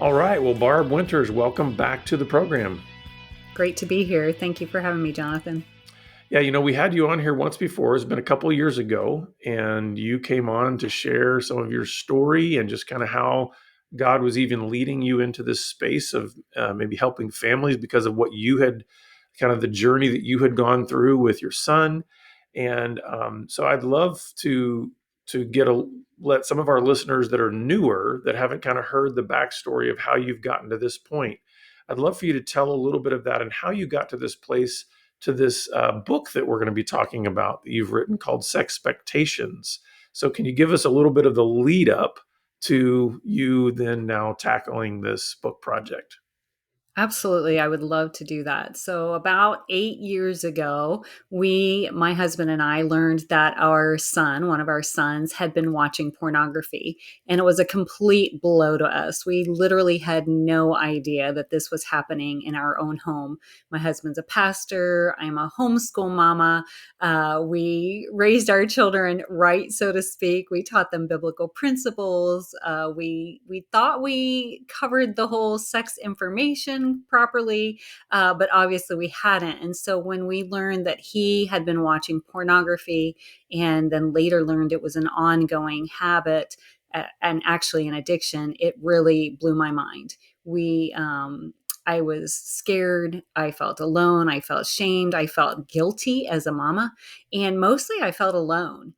All right. Well, Barb Winters, welcome back to the program. Great to be here. Thank you for having me, Jonathan. Yeah, we had you on here once before. It's been a couple of years ago, and you came on to share some of your story and just kind of how God was even leading you into this space of maybe helping families because of what you had kind of the journey that you had gone through with your son. And so I'd love to let some of our listeners that are newer that haven't kind of heard the backstory of how you've gotten to this point. I'd love for you to tell a little bit of that and how you got to this place, to this book that we're going to be talking about that you've written called Sexpectations. So can you give us a little bit of the lead up to you then now tackling this book project? Absolutely. I would love to do that. So, about 8 years ago, my husband and I, learned that one of our sons, had been watching pornography. And it was a complete blow to us. We literally had no idea that this was happening in our own home. My husband's a pastor. I'm a homeschool mama. We raised our children right, so to speak. We taught them biblical principles. We thought we covered the whole sex information properly, but obviously we hadn't. And so when we learned that he had been watching pornography, and then later learned it was an ongoing habit and actually an addiction, it really blew my mind. We I was scared. I felt alone. I felt shamed. I felt guilty as a mama. And mostly I felt alone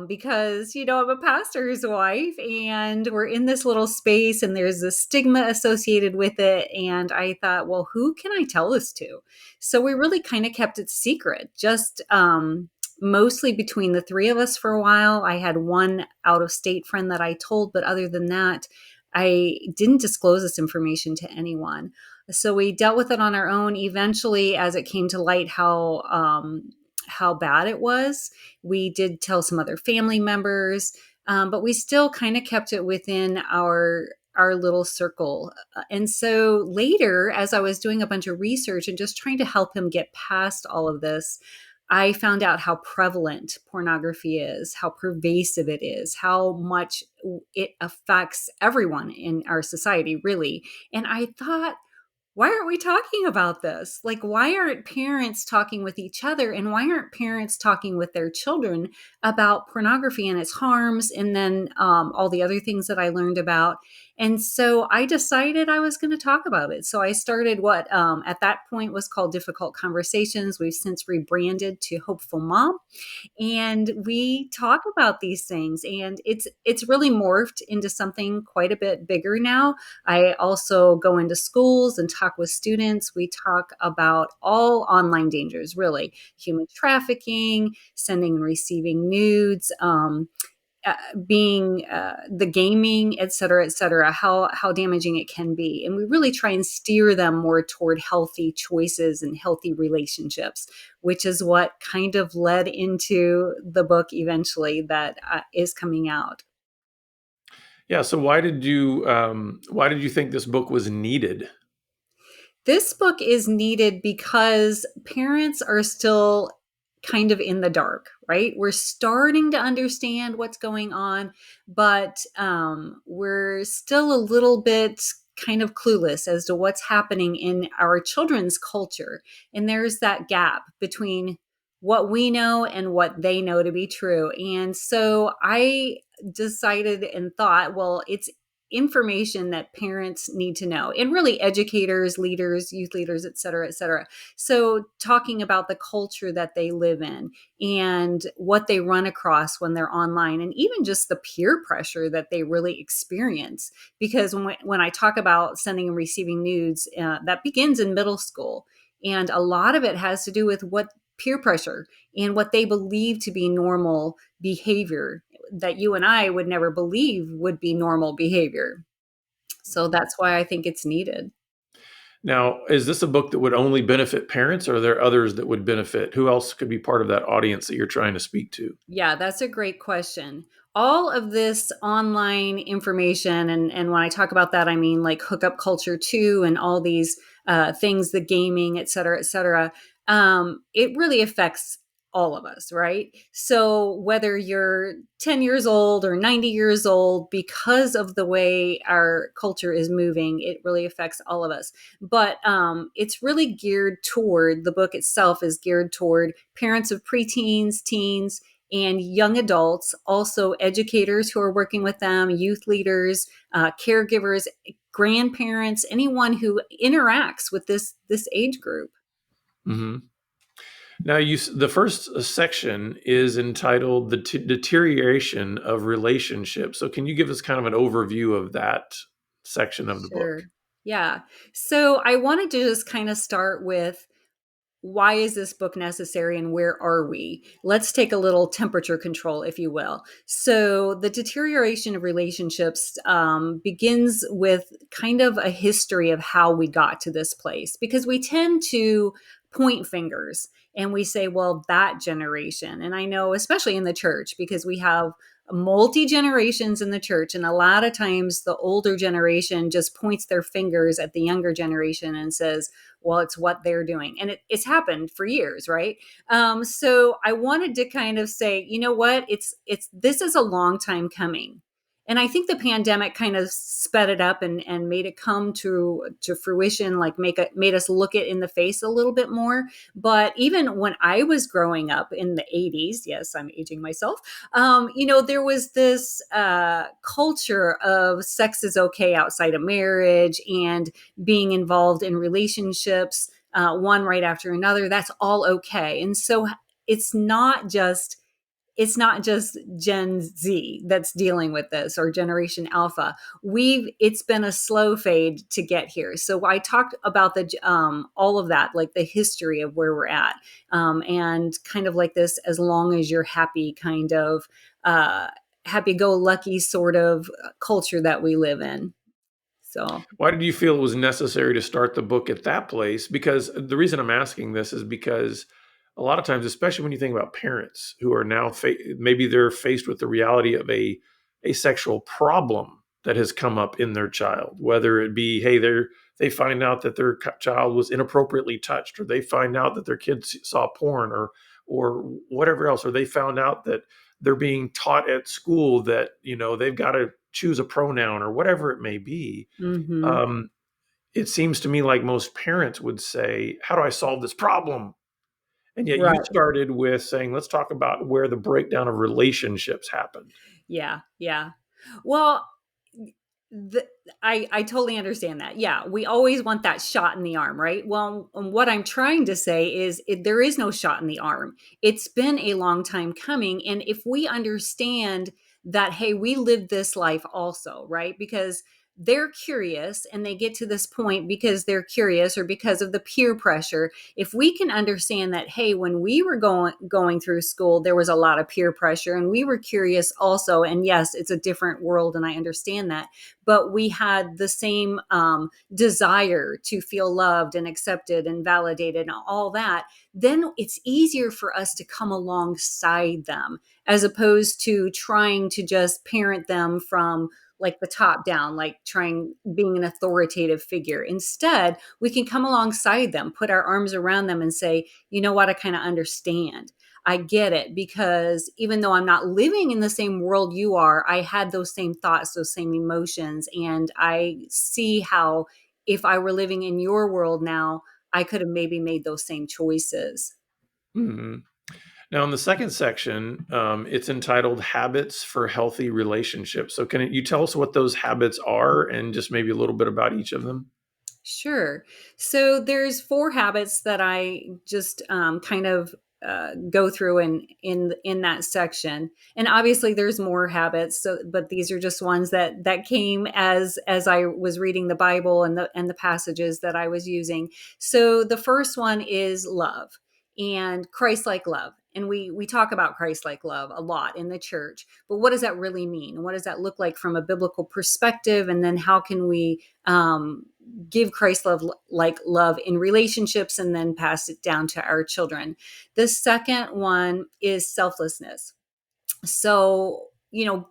because, I'm a pastor's wife and we're in this little space and there's a stigma associated with it. And I thought, well, who can I tell this to? So we really kind of kept it secret, just mostly between the three of us for a while. I had one out of state friend that I told, but other than that, I didn't disclose this information to anyone. So we dealt with it on our own. Eventually, as it came to light how bad it was, we did tell some other family members, but we still kind of kept it within our little circle. And so later, as I was doing a bunch of research and just trying to help him get past all of this, I found out how prevalent pornography is, how pervasive it is, how much it affects everyone in our society, really. And I thought, why aren't we talking about this? Like, why aren't parents talking with each other? And why aren't parents talking with their children about pornography and its harms? And then all the other things that I learned about. And so I decided I was going to talk about it. So I started what at that point was called Difficult Conversations. We've since rebranded to Hopeful Mom, and we talk about these things, and it's really morphed into something quite a bit bigger now. I also go into schools and talk with students. We talk about all online dangers, really: human trafficking, sending and receiving nudes, uh, being the gaming, et cetera, how damaging it can be. And we really try and steer them more toward healthy choices and healthy relationships, which is what kind of led into the book eventually that is coming out. Yeah. So why did you think this book was needed? This book is needed because parents are still kind of in the dark, right? We're starting to understand what's going on, but we're still a little bit kind of clueless as to what's happening in our children's culture. And there's that gap between what we know and what they know to be true. And so I decided and thought, well, it's information that parents need to know, and really educators, leaders, youth leaders, et cetera, et cetera. So talking about the culture that they live in and what they run across when they're online, and even just the peer pressure that they really experience. Because when I talk about sending and receiving nudes, that begins in middle school. And a lot of it has to do with what peer pressure and what they believe to be normal behavior that you and I would never believe would be normal behavior. So that's why I think it's needed. Now, is this a book that would only benefit parents, or are there others that would benefit? Who else could be part of that audience that you're trying to speak to? Yeah, that's a great question. All of this online information, and when I talk about that, I mean like hookup culture too, and all these things, the gaming, et cetera, et cetera. It really affects all of us, right? So whether you're 10 years old or 90 years old, because of the way our culture is moving, it really affects all of us. But it's really geared toward, the book itself is geared toward parents of preteens, teens, and young adults, also educators who are working with them, youth leaders, caregivers, grandparents, anyone who interacts with this age group. Hmm. Now, the first section is entitled "The Deterioration of Relationships." So, can you give us kind of an overview of that section of the book? Sure. Yeah. So I wanted to just kind of start with, why is this book necessary and where are we? Let's take a little temperature control, if you will. So, the deterioration of relationships begins with kind of a history of how we got to this place, because we tend to point fingers and we say, well, that generation. And I know, especially in the church, because we have multi generations in the church, and a lot of times the older generation just points their fingers at the younger generation and says, well, it's what they're doing. And it's happened for years, right? So I wanted to kind of say, you know what, it's this is a long time coming. And I think the pandemic kind of sped it up and made it come to fruition, like made us look it in the face a little bit more. But even when I was growing up in the 80s, yes, I'm aging myself, there was this culture of sex is okay outside of marriage, and being involved in relationships, one right after another, that's all okay. And so it's not just it's not just Gen Z that's dealing with this, or Generation Alpha. It's been a slow fade to get here. So I talked about the all of that, like the history of where we're at, and kind of like this as long as you're happy kind of uh, happy go lucky sort of culture that we live in. So Why did you feel it was necessary to start the book at that place? Because the reason I'm asking this is because a lot of times, especially when you think about parents who are now maybe they're faced with the reality of a sexual problem that has come up in their child, whether it be, hey, they find out that their child was inappropriately touched, or they find out that their kids saw porn, or whatever else, or they found out that they're being taught at school that they've got to choose a pronoun or whatever it may be. mhm. um, it seems to me like most parents would say, how do I solve this problem? And yet you Right. started with saying, let's talk about where the breakdown of relationships happened. Yeah, yeah. Well, the, I totally understand that. Yeah, we always want that shot in the arm, right? Well, what I'm trying to say is there is no shot in the arm. It's been a long time coming, and if we understand that, hey, we lived this life also, right? Because they're curious and they get to this point because they're curious or because of the peer pressure. If we can understand that, hey, when we were going through school, there was a lot of peer pressure and we were curious also, and yes, it's a different world and I understand that, but we had the same desire to feel loved and accepted and validated and all that, then it's easier for us to come alongside them, as opposed to trying to just parent them from like the top down, like trying being an authoritative figure. Instead, we can come alongside them, put our arms around them and say, you know what, I kind of understand. I get it, because even though I'm not living in the same world you are, I had those same thoughts, those same emotions. And I see how if I were living in your world now, I could have maybe made those same choices. Hmm. Now, in the second section, it's entitled Habits for Healthy Relationships. So, can you tell us what those habits are and just maybe a little bit about each of them? Sure. So there's four habits that I just kind of go through in that section, and obviously there's more habits. So, but these are just ones that came as I was reading the Bible and the passages that I was using. So the first one is love and Christ-like love. And we talk about Christ-like love a lot in the church, but what does that really mean? What does that look like from a biblical perspective? And then how can we give Christ love like love in relationships and then pass it down to our children? The second one is selflessness. So,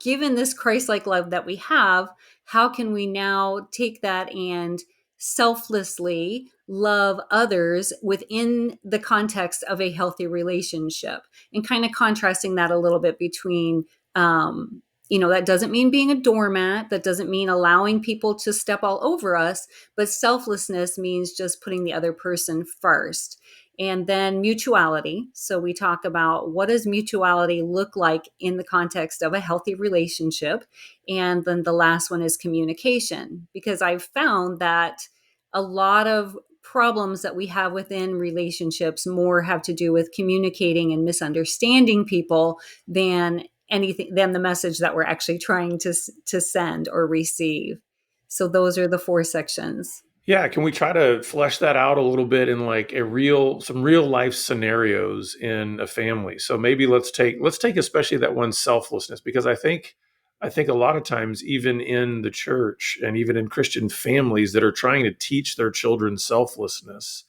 given this Christ like love that we have, how can we now take that and selflessly love others within the context of a healthy relationship, and kind of contrasting that a little bit between, that doesn't mean being a doormat, that doesn't mean allowing people to step all over us, but selflessness means just putting the other person first. And then mutuality. So we talk about, what does mutuality look like in the context of a healthy relationship? And then the last one is communication, because I've found that a lot of problems that we have within relationships more have to do with communicating and misunderstanding people than anything, than the message that we're actually trying to send or receive. So those are the four sections. Yeah, can we try to flesh that out a little bit in like some real life scenarios in a family? So maybe let's take especially that one, selflessness, because I think a lot of times even in the church and even in Christian families that are trying to teach their children selflessness,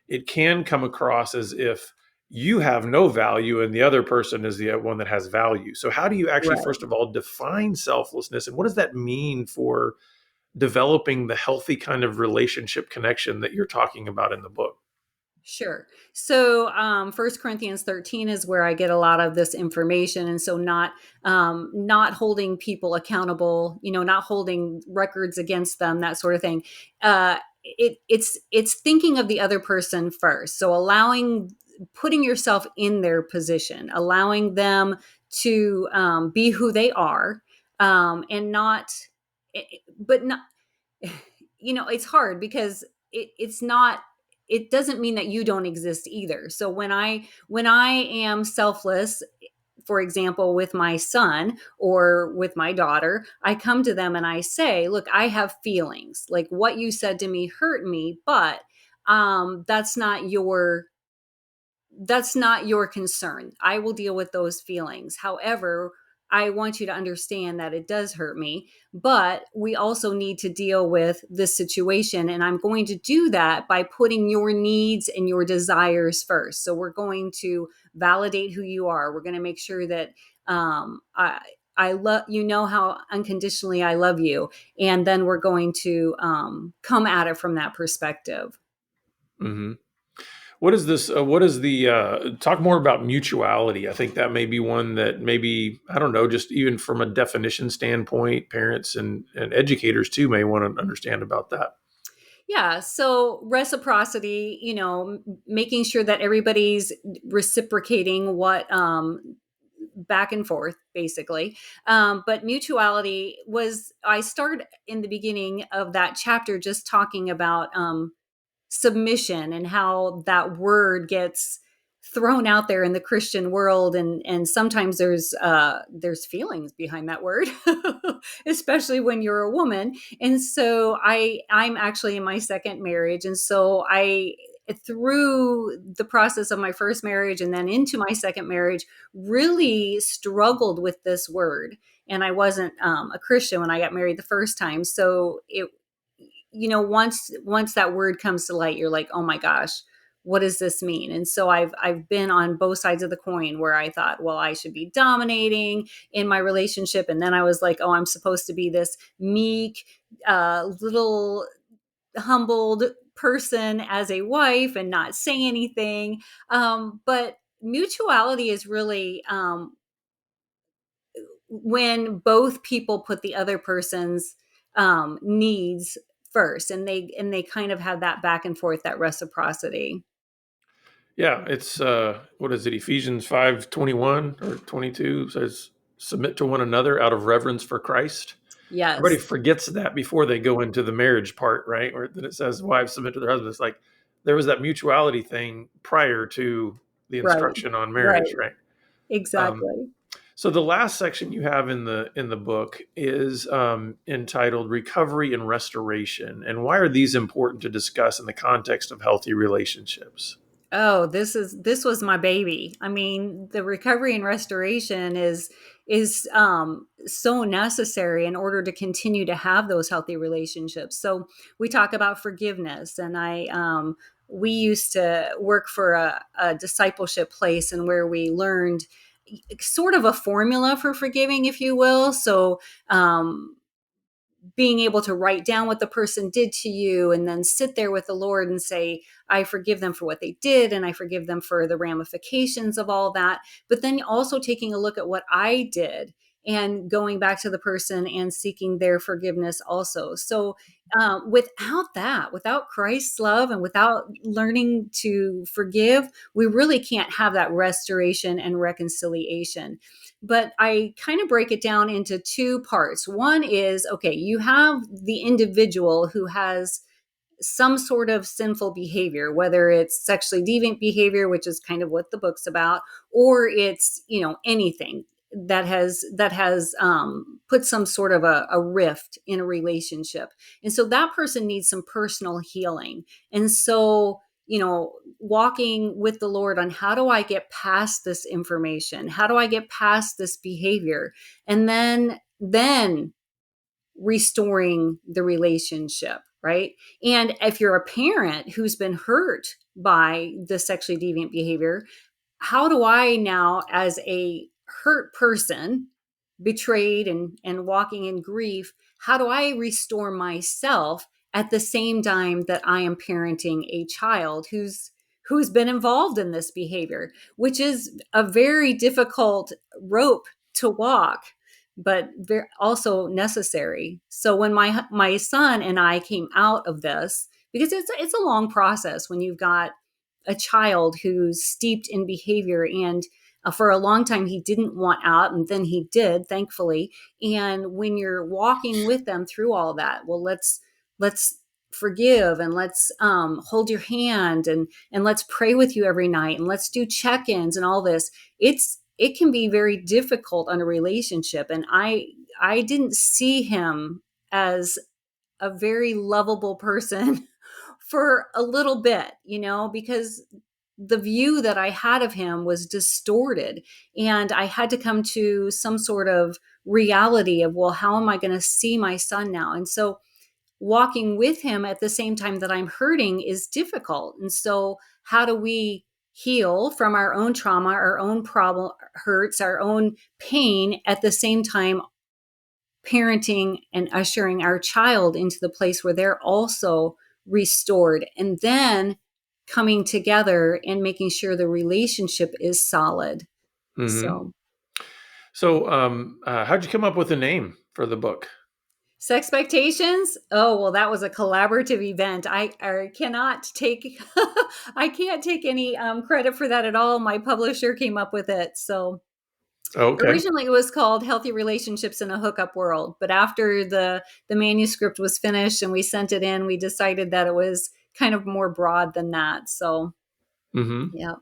it can come across as if you have no value and the other person is the one that has value. So how do you actually Right. first of all define selflessness, and what does that mean for developing the healthy kind of relationship connection that you're talking about in the book? Sure. So, 1 Corinthians 13 is where I get a lot of this information. And so not holding people accountable, not holding records against them, that sort of thing. It's thinking of the other person first. So putting yourself in their position, allowing them to be who they are, and not, but not, it's hard because it's not, it doesn't mean that you don't exist either. So when I am selfless, for example, with my son or with my daughter, I come to them and I say, look, I have feelings. Like, what you said to me hurt me, but that's not your concern. I will deal with those feelings. However, I want you to understand that it does hurt me, but we also need to deal with this situation. And I'm going to do that by putting your needs and your desires first. So we're going to validate who you are. We're going to make sure that I love, how unconditionally I love you. And then we're going to come at it from that perspective. Hmm. What is this? What is the talk more about mutuality? I think that may be one that maybe, I don't know, just even from a definition standpoint, parents and educators too may want to understand about that. Yeah. So reciprocity, making sure that everybody's reciprocating what, back and forth, basically. But mutuality was, I started in the beginning of that chapter just talking about submission and how that word gets thrown out there in the Christian world, and sometimes there's feelings behind that word, especially when you're a woman. And so I'm actually in my second marriage, and so I, through the process of my first marriage and then into my second marriage, really struggled with this word. And I wasn't a Christian when I got married the first time, so once that word comes to light, you're like, oh my gosh, what does this mean? And so I've been on both sides of the coin, where I thought, well, I should be dominating in my relationship, and then I was like, oh, I'm supposed to be this meek, little humbled person as a wife and not say anything. But mutuality is really, when both people put the other person's needs first, and they kind of have that back and forth, that reciprocity. Yeah, it's what is it? Ephesians 5:21 or 22 says, "Submit to one another out of reverence for Christ." Everybody Yes. forgets that before they go into the marriage part, right? Where then it says, "Wives submit to their husbands." Like there was that mutuality thing prior to the Right. instruction on marriage, Right. right? Um, Exactly. so the last section you have in the book is entitled "Recovery and Restoration," and why are these important to discuss in the context of healthy relationships? Oh, this was my baby. I mean, the recovery and restoration is so necessary in order to continue to have those healthy relationships. So we talk about forgiveness, and we used to work for a discipleship place, and where we learned sort of a formula for forgiving, if you will. So being able to write down what the person did to you and then sit there with the Lord and say, I forgive them for what they did and I forgive them for the ramifications of all that. But then also taking a look at what I did and going back to the person and seeking their forgiveness also. So without that, without Christ's love and without learning to forgive, we really can't have that restoration and reconciliation. But I kind of break it down into two parts. One is, okay, you have the individual who has some sort of sinful behavior, whether it's sexually deviant behavior, which is kind of what the book's about, or it's, anything that has put some sort of a rift in a relationship. And so that person needs some personal healing. And so, walking with the Lord on how do I get past this information? How do I get past this behavior? And then restoring the relationship, right? And if you're a parent who's been hurt by the sexually deviant behavior, how do I now, as a hurt person, betrayed and walking in grief, how do I restore myself at the same time that I am parenting a child who's been involved in this behavior, which is a very difficult rope to walk, but also necessary. So when my son and I came out of this, because it's a long process when you've got a child who's steeped in behavior, and for a long time he didn't want out, and then he did, thankfully. And when you're walking with them through all that, well, let's forgive, and let's hold your hand, and let's pray with you every night, and let's do check-ins and all this. It can be very difficult on a relationship, and I didn't see him as a very lovable person for a little bit, because the view that I had of him was distorted. And I had to come to some sort of reality of, well, how am I going to see my son now? And so walking with him at the same time that I'm hurting is difficult. And so, how do we heal from our own trauma, our own problem hurts, our own pain at the same time parenting and ushering our child into the place where they're also restored, and then coming together and making sure the relationship is solid. Hmm. So, So, how'd you come up with the name for the book? Sexpectations. Oh, well, that was a collaborative event. I cannot take I can't take any credit for that at all. My publisher came up with it. So Okay. originally it was called Healthy Relationships in a Hookup World, but after the manuscript was finished and we sent it in, we decided that it was kind of more broad than that. So Hmm. yeah.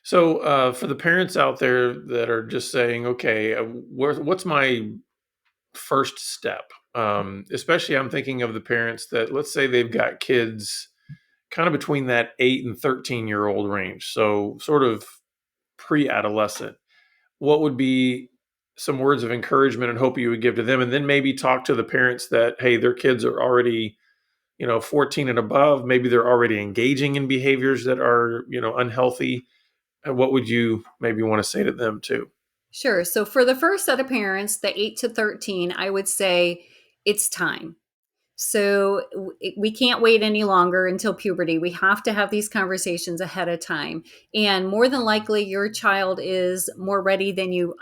So, for the parents out there that are just saying, okay, what's my first step? Especially, I'm thinking of the parents that, let's say, they've got kids kind of between that 8 and 13-year-old range. So, sort of pre adolescent. What would be some words of encouragement and hope you would give to them? And then maybe talk to the parents that, hey, their kids are already, 14 and above. Maybe they're already engaging in behaviors that are, unhealthy. And what would you maybe want to say to them too? Sure. So for the first set of parents, the 8 to 13, I would say it's time. So we can't wait any longer until puberty. We have to have these conversations ahead of time. And more than likely your child is more ready than you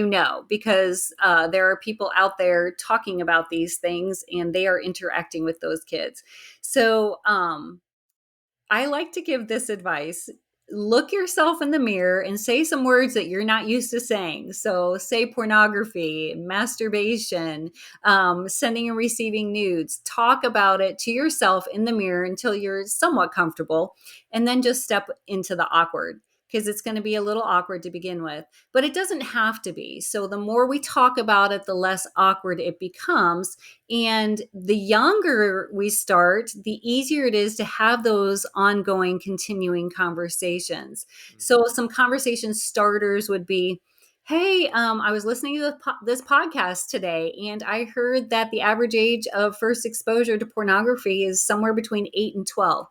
know, because there are people out there talking about these things and they are interacting with those kids. So I like to give this advice. Look yourself in the mirror and say some words that you're not used to saying. So, say pornography, masturbation, sending and receiving nudes. Talk about it to yourself in the mirror until you're somewhat comfortable, and then just step into the awkward, because it's going to be a little awkward to begin with, but it doesn't have to be. So, the more we talk about it, the less awkward it becomes. And the younger we start, the easier it is to have those ongoing, continuing conversations. So, some conversation starters would be, hey, I was listening to this podcast today, and I heard that the average age of first exposure to pornography is somewhere between 8 and 12.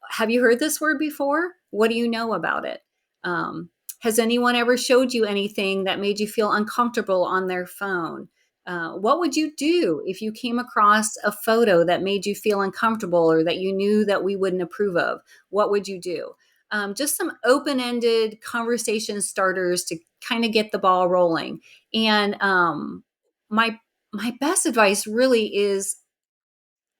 Have you heard this word before? What do you know about it? Um, has anyone ever showed you anything that made you feel uncomfortable on their phone? What would you do if you came across a photo that made you feel uncomfortable or that you knew that we wouldn't approve of? What would you do? Just some open-ended conversation starters to kind of get the ball rolling. And my my best advice really is,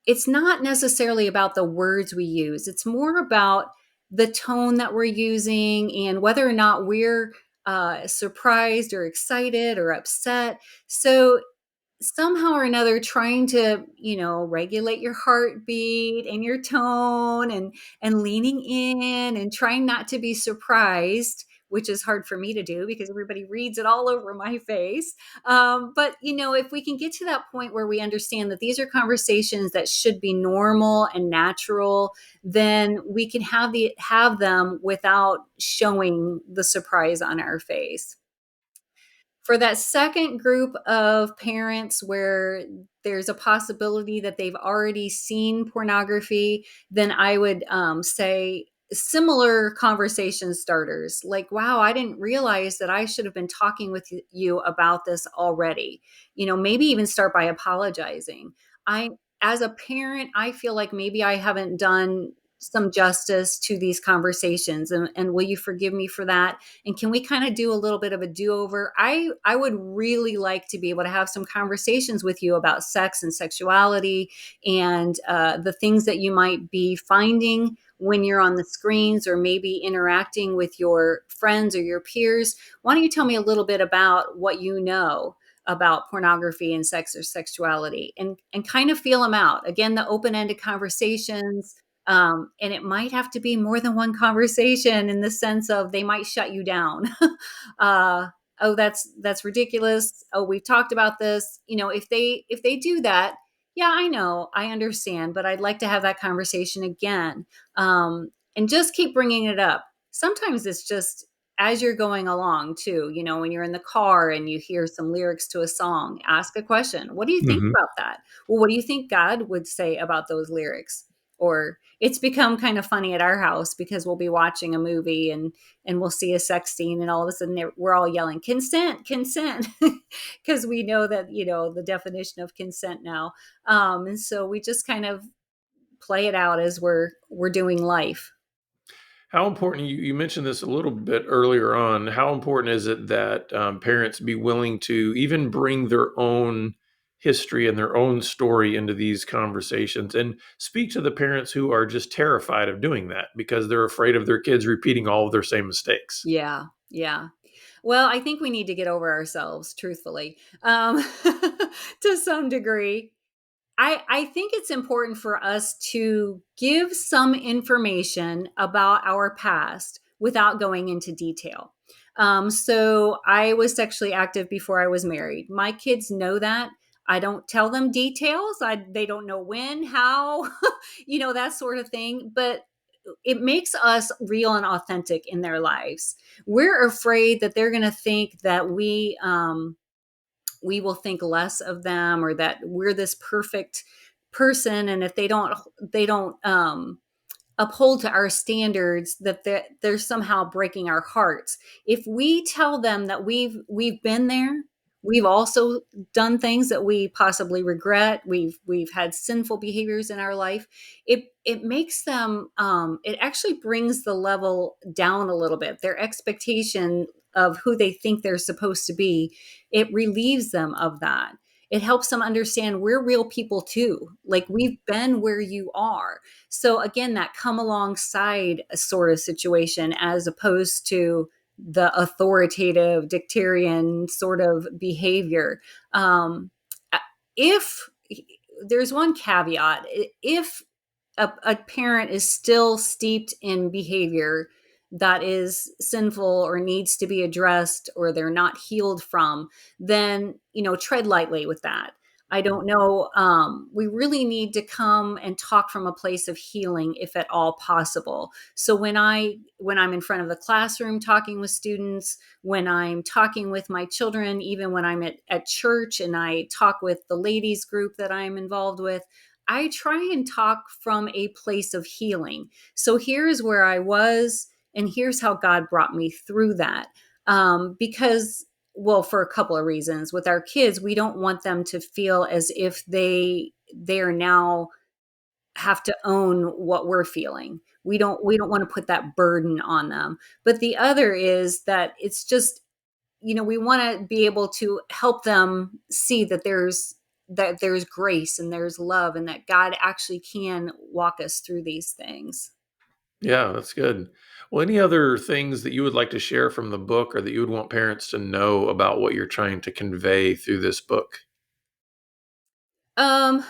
it's not necessarily about the words we use. It's more about the tone that we're using and whether or not we're surprised or excited or upset. So somehow or another, trying to, regulate your heartbeat and your tone, and leaning in and trying not to be surprised, which is hard for me to do because everybody reads it all over my face. But if we can get to that point where we understand that these are conversations that should be normal and natural, then we can have them without showing the surprise on our face. For that second group of parents where there's a possibility that they've already seen pornography, then I would say similar conversation starters like, wow, I didn't realize that I should have been talking with you about this already. Maybe even start by apologizing. I, as a parent, I feel like maybe I haven't done some justice to these conversations, and will you forgive me for that? And can we kind of do a little bit of a do-over? I would really like to be able to have some conversations with you about sex and sexuality, and the things that you might be finding when you're on the screens or maybe interacting with your friends or your peers. Why don't you tell me a little bit about what you know about pornography and sex or sexuality, and kind of feel them out? Again, the open-ended conversations, and it might have to be more than one conversation, in the sense of they might shut you down. uh, oh, that's ridiculous. Oh, we've talked about this. If they do that, yeah, I know, I understand, but I'd like to have that conversation again. And just keep bringing it up. Sometimes it's just as you're going along too. When you're in the car and you hear some lyrics to a song, ask a question. What do you think Hmm. about that? Well, what do you think God would say about those lyrics? Or it's become kind of funny at our house because we'll be watching a movie, and we'll see a sex scene, and all of a sudden we're all yelling consent, consent, because we know that the definition of consent now. And so we just kind of play it out as we're doing life. How important, you mentioned this a little bit earlier on, how important is it that parents be willing to even bring their own history and their own story into these conversations, and speak to the parents who are just terrified of doing that because they're afraid of their kids repeating all of their same mistakes? Yeah, yeah. Well, I think we need to get over ourselves, truthfully, to some degree. I think it's important for us to give some information about our past without going into detail. So I was sexually active before I was married. My kids know that. I don't tell them details. They don't know when, how, that sort of thing. But it makes us real and authentic in their lives. We're afraid that they're going to think that we will think less of them, or that we're this perfect person, and if they don't uphold to our standards, that they're somehow breaking our hearts. If we tell them that we've been there, we've also done things that we possibly regret, we've had sinful behaviors in our life, it makes them, it actually brings the level down a little bit. Their expectation of who they think they're supposed to be, it relieves them of that. It helps them understand we're real people too, like we've been where you are. So again, that come alongside a sort of situation, as opposed to the authoritative dictatorial sort of behavior. Um, if there's one caveat, if a parent is still steeped in behavior that is sinful or needs to be addressed, or they're not healed from, then tread lightly with that. I don't know. We really need to come and talk from a place of healing, if at all possible. So when I'm in front of the classroom talking with students, when I'm talking with my children, even when I'm at church and I talk with the ladies group that I'm involved with, I try and talk from a place of healing. So here's where I was, and here's how God brought me through that. Because well, for a couple of reasons. With our kids, we don't want them to feel as if they are now have to own what we're feeling. We don't want to put that burden on them. But the other is that it's just, we want to be able to help them see that there's grace and there's love, and that God actually can walk us through these things. Yeah, that's good. Well, any other things that you would like to share from the book or that you would want parents to know about what you're trying to convey through this book? Um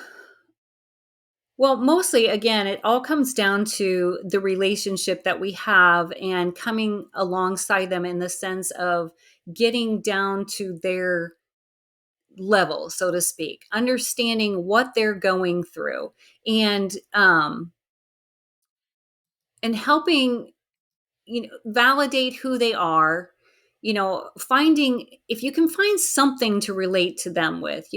well, mostly, again, it all comes down to the relationship that we have and coming alongside them in the sense of getting down to their level, so to speak, understanding what they're going through, and helping, validate who they are, finding, if you can find something to relate to them with,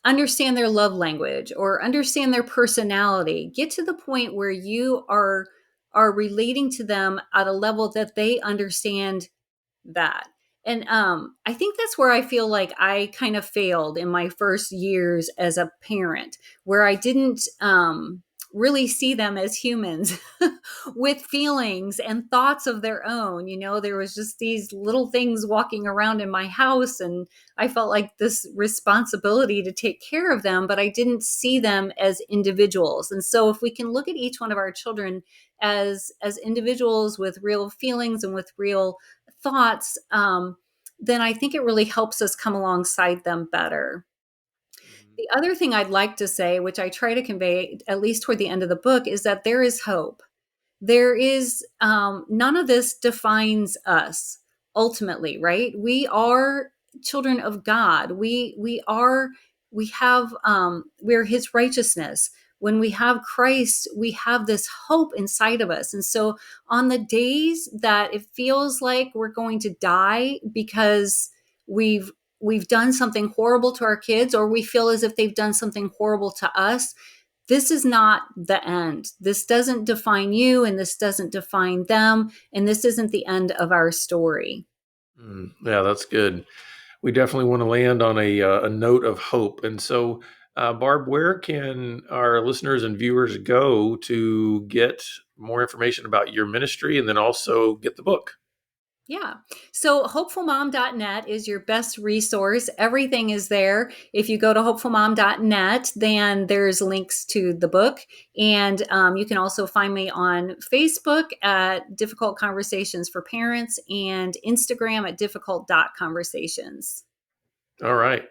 understand their love language or understand their personality, get to the point where you are relating to them at a level that they understand that. And I think that's where I feel like I kind of failed in my first years as a parent, where I didn't really see them as humans with feelings and thoughts of their own. There was just these little things walking around in my house, and I felt like this responsibility to take care of them, but I didn't see them as individuals. And so if we can look at each one of our children as individuals with real feelings and with real thoughts, then I think it really helps us come alongside them better. Mhm. The other thing I'd like to say, which I try to convey at least toward the end of the book, is that there is hope. There is, none of this defines us ultimately, right? We are children of God. We're his righteousness. When we have Christ, we have this hope inside of us. And so on the days that it feels like we're going to die because we've we've done something horrible to our kids, or we feel as if they've done something horrible to us, this is not the end. This doesn't define you, and this doesn't define them, and this isn't the end of our story. Yeah, that's good. We definitely want to land on a note of hope. And so, Barb, where can our listeners and viewers go to get more information about your ministry and then also get the book? Yeah. So hopefulmom.net is your best resource. Everything is there. If you go to hopefulmom.net, then there's links to the book. And you can also find me on Facebook at Difficult Conversations for Parents and Instagram at difficult.conversations. All right.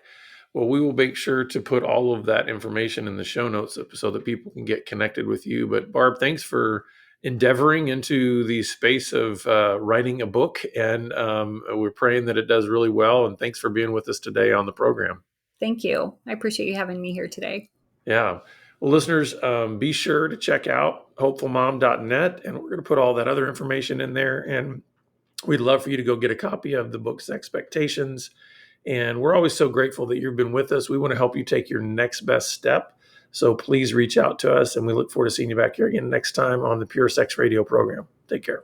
Well, we will make sure to put all of that information in the show notes so that people can get connected with you. But Barb, thanks for endeavoring into the space of writing a book. And we're praying that it does really well. And thanks for being with us today on the program. Thank you. I appreciate you having me here today. Yeah. Well, listeners, be sure to check out hopefulmom.net. And we're going to put all that other information in there. And we'd love for you to go get a copy of the book Sexpectations. And we're always so grateful that you've been with us. We want to help you take your next best step. So please reach out to us, and we look forward to seeing you back here again next time on the Pure Sex Radio program. Take care.